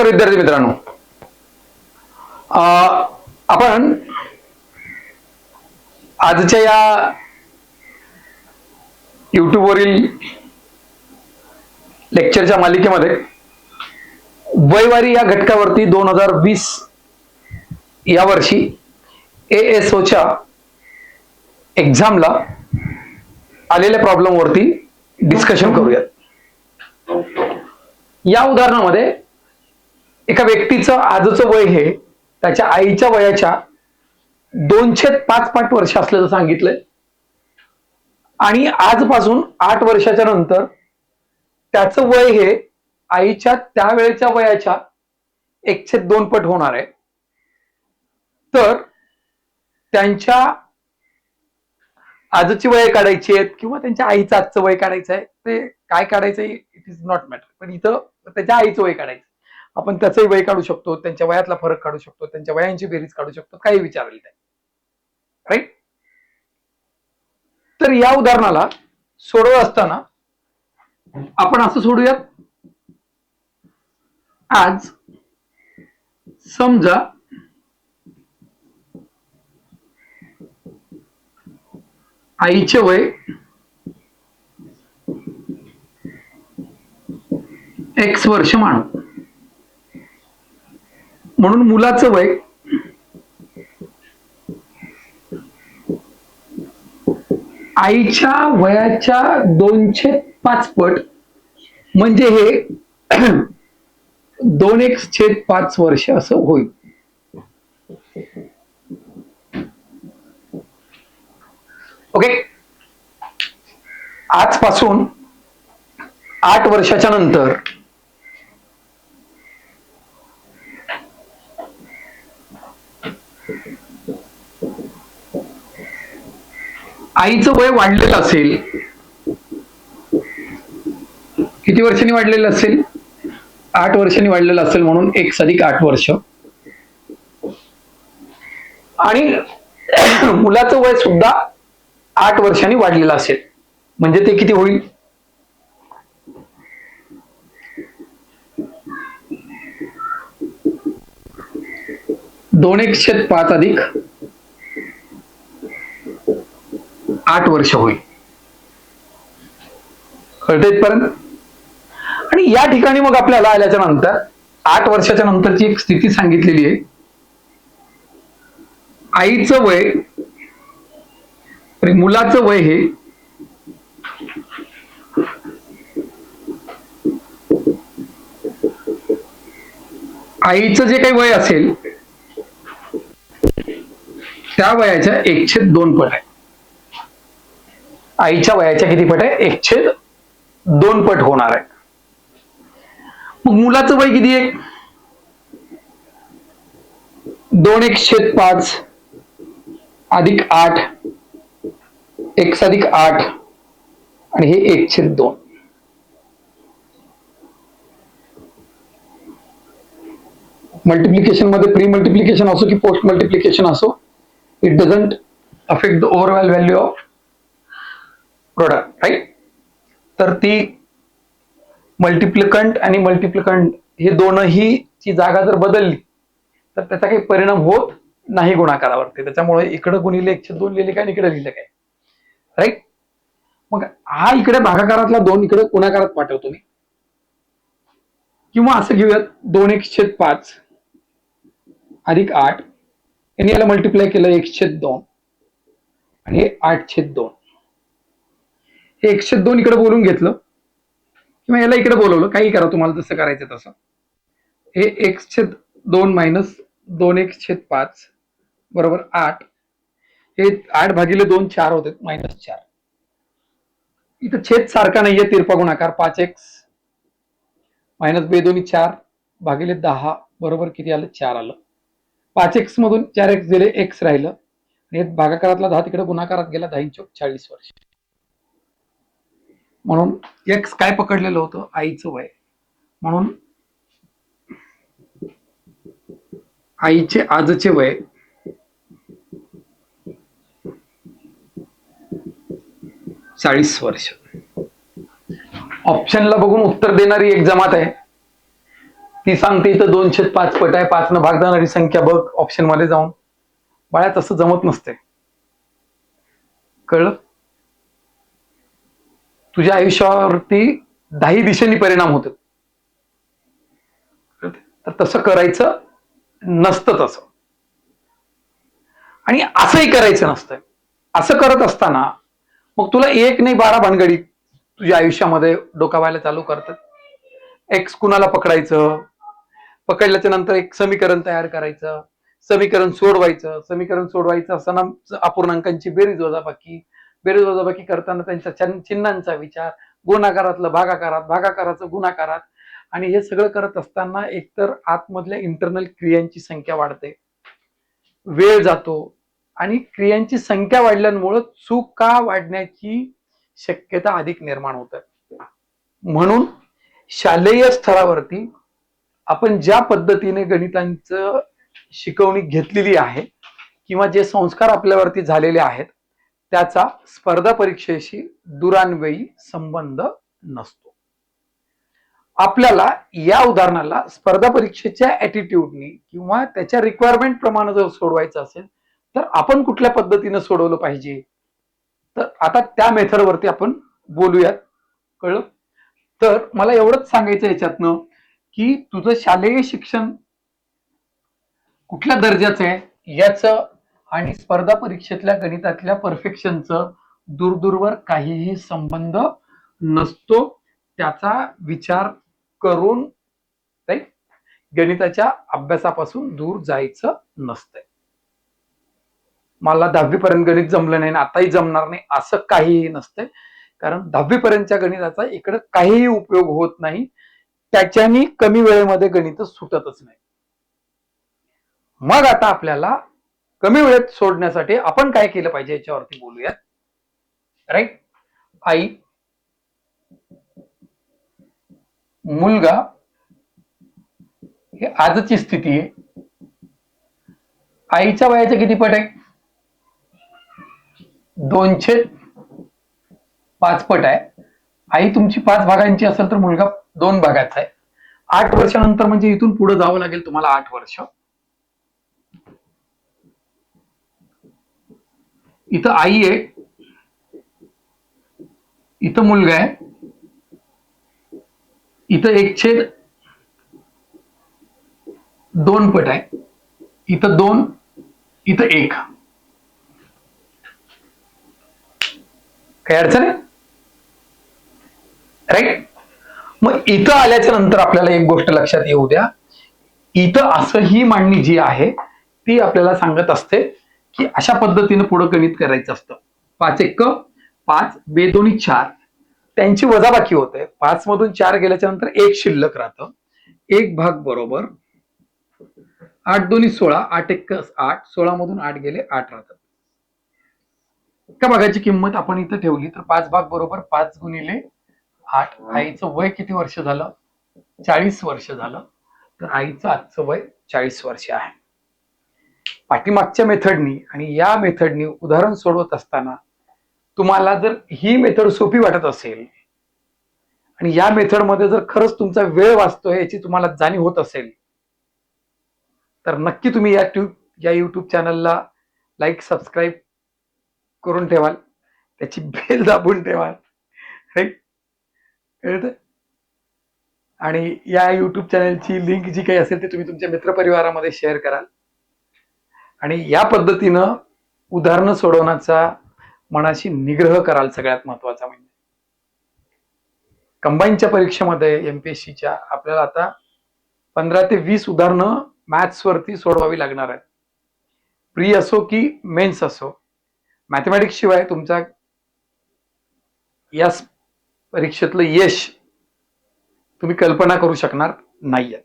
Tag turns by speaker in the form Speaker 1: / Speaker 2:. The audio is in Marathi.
Speaker 1: नमस्कार विद्यार्थी मित्रांनो, आपण आजच्या या युट्यूबवरील लेक्चरच्या मालिकेमध्ये वयवारी या घटकावरती 2020 या वर्षी ASOच्या एक्झामला आलेल्या प्रॉब्लेमवरती डिस्कशन करूयात। या उदाहरणामध्ये एका व्यक्तीचं आजचं वय हे त्याच्या आईच्या वयाच्या 2/5 पट वर्ष असल्याचं सांगितलंय आणि आजपासून 8 वर्षाच्या नंतर त्याचं वय हे आईच्या त्यावेळेच्या वयाच्या 1/2 पट होणार आहे। तर त्यांच्या आजची वय काढायची आहेत किंवा त्यांच्या आईचं आजचं वय काढायचं आहे, ते काय काढायचं इट इज नॉट मॅटर, पण इथं त्याच्या आईचं वय काढायचं, आपण त्याचंही वय काढू शकतो, त्यांच्या वयातला फरक काढू शकतो, त्यांच्या वयांची बेरीज काढू शकतो, काही विचारेल ते, राईट। तर या उदाहरणाला सोडवत असताना आपण असं सोडूयात, आज समजा आईचे वय X वर्ष मानू, म्हणून मुलाचं वय आईच्या वयाच्या 2/5 पट, म्हणजे हे 2x/5 वर्ष असं होईल। ओके, आजपासून 8 वर्षाच्या नंतर आईचं वय वाढलेलं असेल, किती वर्षांनी वाढलेलं असेल? 8 वर्षांनी वाढलेलं असेल, म्हणून 1 + 8 वर्ष, आणि मुलाचं वय सुद्धा 8 वर्षांनी वाढलेलं असेल, म्हणजे ते किती होईल? दोन 1/5 अधिक 8 वर्ष होईल, कळतं इथपर्यंत? आणि या ठिकाणी मग आपल्याला आल्याच्या नंतर 8 वर्षाच्या नंतरची एक स्थिती सांगितलेली आहे। आईचं वय आणि मुलाचं वय हे आईचं जे काही वय असेल त्या वयाच्या 1/2 पट आहे। आईच्या वयाच्या किती पट आहे? 1/2 पट होणार आहे। मग मुलाचं वय किती आहे? 2x/5 अधिक 8, x अधिक 8, आणि हे 1/2। मल्टिप्लिकेशन मध्ये प्री मल्टिप्लिकेशन असो की पोस्ट मल्टिप्लिकेशन असो, it doesn't affect the overall value of product, right. तर ती मल्टिप्लिकंट आणि मल्टिप्लिकंट हे दोनही ची जागा जर बदलली तर त्याचा काही परिणाम होत नाही गुणाकारावरती, त्याच्यामुळे इकडे गुणिले 1/2 लिहिले काय आणि इकडे लिहिलं काय, राईट। मग हा इकडे भागाकारातला 2 इकडे गुणाकारात पाठवतो मी, किंवा असं घेऊयात 2x/5 अधिक 8, आणि याला मल्टिप्लाय केलं 1/2 आणि हे 8/2, हे 1/2 इकडे बोलून घेतलं किंवा याला इकडे बोलवलं, काही करा तुम्हाला जसं करायचं तसं। हे 1/2 मायनस 2x/5 बरोबर 8, हे 8/2 4 होते, -4। इथं छेद सारखा नाहीये, तिरपा गुणाकार, 5x मायनस 2 4 भागिले 10 बरोबर किती आलं? 4 आलं। 5x मधून 4x दिले, x राहिलं, आणि भागाकारातला 10 तिकडे गुणाकारात गेला, 10 × 40 वर्ष। म्हणून x काय पकडलेलं होतं? आईचं वय, म्हणून आईचे आजचे वय 40 वर्ष। ऑप्शनला बघून उत्तर देणारी एक जमात आहे, ती सांगते इथं 2/5 पट आहे, 5 न भाग जाणारी संख्या बघ ऑप्शन मध्ये जाऊन. बाळा तसं जमत नसते. कळलं? तुझ्या आयुष्यावरती 10 दिशेने परिणाम होतात. तर तसं करायचं नसतं तसं. आणि असंही करायचं नसतं. असं करत असताना मग तुला एक नाही 12 भानगडी तुझ्या आयुष्यामध्ये डोकावायला चालू करतात. एक्स कुणाला पकडायचं, पकडल्याच्या नंतर एक समीकरण तयार करायचं, समीकरण सोडवायचं असताना अपूर्णांकांची बेरीज वजाबाकी करताना त्यांच्या चिन्हांचा विचार, गुणाकारातलं भागाकारात, भागाकाराचं गुणाकारात. आणि हे सगळं करत असताना एकतर आतमधल्या इंटरनल क्रियांची संख्या वाढते, वेळ जातो, आणि क्रियांची संख्या वाढल्यामुळं चुका वाढण्याची शक्यता अधिक निर्माण होते. म्हणून शालेय स्तरावरती आपण ज्या पद्धतीने गणितांचं शिकवणी घेतलेली आहे किंवा जे संस्कार आपल्यावरती झालेले आहेत त्याचा स्पर्धा परीक्षेशी दुरान्वयी संबंध नसतो. आपल्याला या उदाहरणाला स्पर्धा परीक्षेच्या ऍटिट्यूडनी किंवा त्याच्या रिक्वायरमेंट प्रमाणे जर सोडवायचं असेल तर आपण कुठल्या पद्धतीने सोडवलं पाहिजे, तर आता त्या मेथडवरती आपण बोलूयात. कळलं? तर मला एवढंच सांगायचं याच्यातनं की तुझं शालेय शिक्षण कुठल्या दर्जाचं आहे याचं आणि स्पर्धा परीक्षेतल्या गणितातल्या परफेक्शनचं दूरदूरवर काहीही संबंध नसतो. त्याचा विचार करून गणिताच्या अभ्यासापासून दूर जायचं नसतंय. मला 10वी पर्यंत गणित जमलं नाही, आताही जमणार नाही असं काहीही नसतंय. कारण 10वी पर्यंतच्या गणिताचा इकडे काहीही उपयोग होत नाही. त्याच्यानी कमी वेळेमध्ये गणित सुटतच नाही. मग आता आपल्याला कमी वेळेत सोडण्यासाठी आपण काय केलं पाहिजे याच्यावरती बोलूयात. राईट? आई, मुलगा, हे आजची स्थिती आहे. आईच्या वयाचे किती पट आहे? 2/5 पट आहे. आई तुमची 5 भागांची असेल तर मुलगा 2 भागाचा आहे. 8 वर्षानंतर म्हणजे इथून पुढे जावं लागेल तुम्हाला 8 वर्ष. इथं आई आहे, इथं मुलगा आहे, इथं 1/2 पट आहे, इथं 2, इथं 1. काही अडचण आहे? राईट? मग इथं आल्याच्या नंतर आपल्याला एक गोष्ट लक्षात येऊ द्या. इथं असं ही मांडणी जी आहे ती आपल्याला सांगत असते की अशा पद्धतीने पुढे गणित करायचं असतं. 5 1 5, 2 2 4, त्यांची वजाबाकी होते. 5 मधून 4 गेल्याच्या नंतर 1 शिल्लक राहतं. 1 भाग बरोबर 8 2 16, 8 1 8, 16 मधून 8 गेले 8 राहतात. एका भागाची किंमत आपण इथं ठेवली तर 5 भाग बरोबर 5 गुणिले 8. आईचं वय किती वर्ष झालं? 40 वर्ष झालं. तर आईचं आजचं वय 40 वर्ष आहे. पाठीमागच्या मेथडनी आणि या मेथडनी उदाहरण सोडवत असताना तुम्हाला जर ही मेथड सोपी वाटत असेल आणि या मेथडमध्ये जर खरंच तुमचा वेळ वाचतोय याची तुम्हाला जाणीव होत असेल तर नक्की तुम्ही या युट्यूब चॅनलला लाईक सबस्क्राईब करून ठेवाल, त्याची बेल दाबून ठेवाल. कळतं? आणि या युट्यूब चॅनलची लिंक जी काही असेल ते तुम्ही तुमच्या मित्रपरिवारामध्ये शेअर कराल आणि या पद्धतीनं उदाहरणं सोडवण्याचा मनाशी निग्रह कराल. सगळ्यात महत्वाचा म्हणजे कंबाईनच्या परीक्षेमध्ये एमपीएससीच्या आपल्याला आता 15 ते 20 उदाहरणं मॅथ्स वरती सोडवावी लागणार आहेत. प्री असो की मेन्स असो, मॅथमॅटिक्स शिवाय तुमचा या परीक्षेतलं यश तुम्ही कल्पना करू शकणार नाहीये.